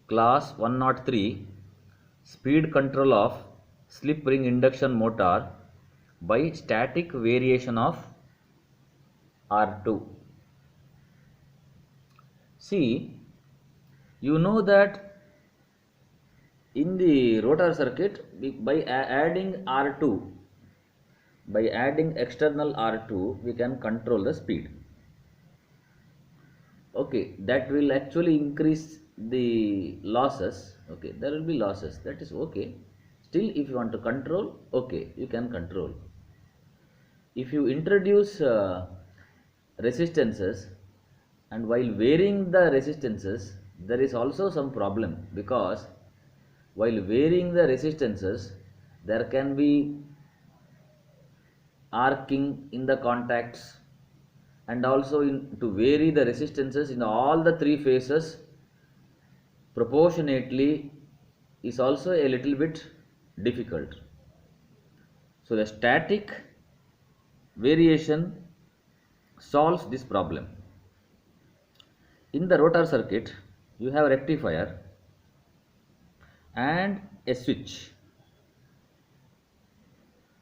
Class 103 Speed control of slip ring induction motor by static variation of R2. See, you know that in the rotor circuit by adding R2, by adding external R2 we can control the speed. Okay, that will actually increase the losses. Okay, there will be losses, that is okay. Still, if you want to control, okay, you can control. If you introduce resistances, and while varying the resistances there is also some problem, because while varying the resistances there can be arcing in the contacts, and also to vary the resistances in all the three phases proportionately is also a little bit difficult. So the static variation solves this problem. In the rotor circuit you have a rectifier and a switch.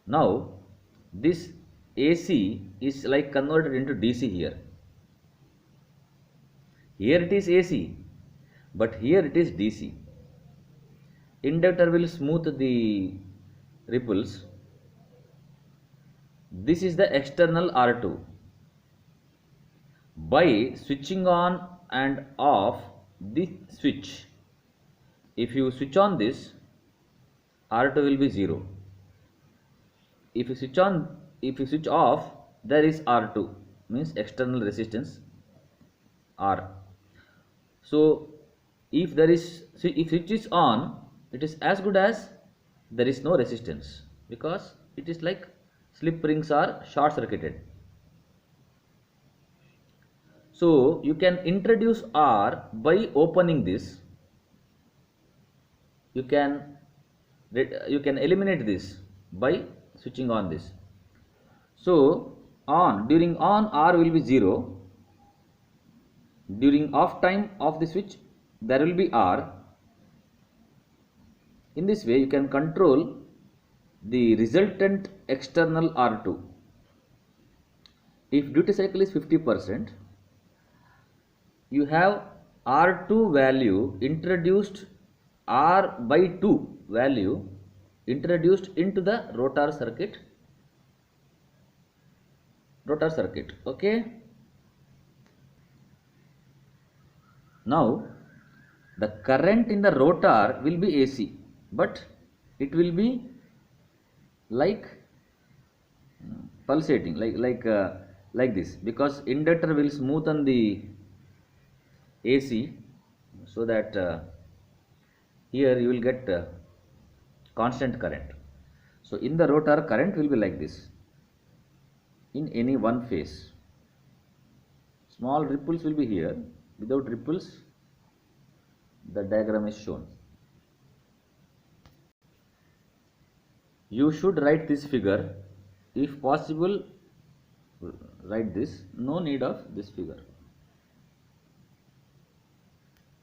Now this AC is like converted into DC here. Here it is AC, but here it is DC. Inductor will smooth the ripples. This is the external R2. By switching on and off this switch, if you switch on this, R2 will be 0. If you switch off, there is R2, means external resistance R. So if switch is on, it is as good as there is no resistance, because it is like slip rings are short circuited. So you can introduce R by opening this. You can eliminate this by switching on this. So during on R will be 0. During off time of the switch there will be R. In this way you can control the resultant external R2. If duty cycle is 50%, you have R2 value introduced, R by 2 value introduced into the rotor circuit. Okay. Now the current in the rotor will be AC, but it will be like pulsating, like this, because inductor will smoothen the AC, so that here you will get constant current. So in the rotor current will be like this in any one phase. Small ripples will be here. Without ripples, the diagram is shown. You should write this figure. If possible, write this. No need of this figure.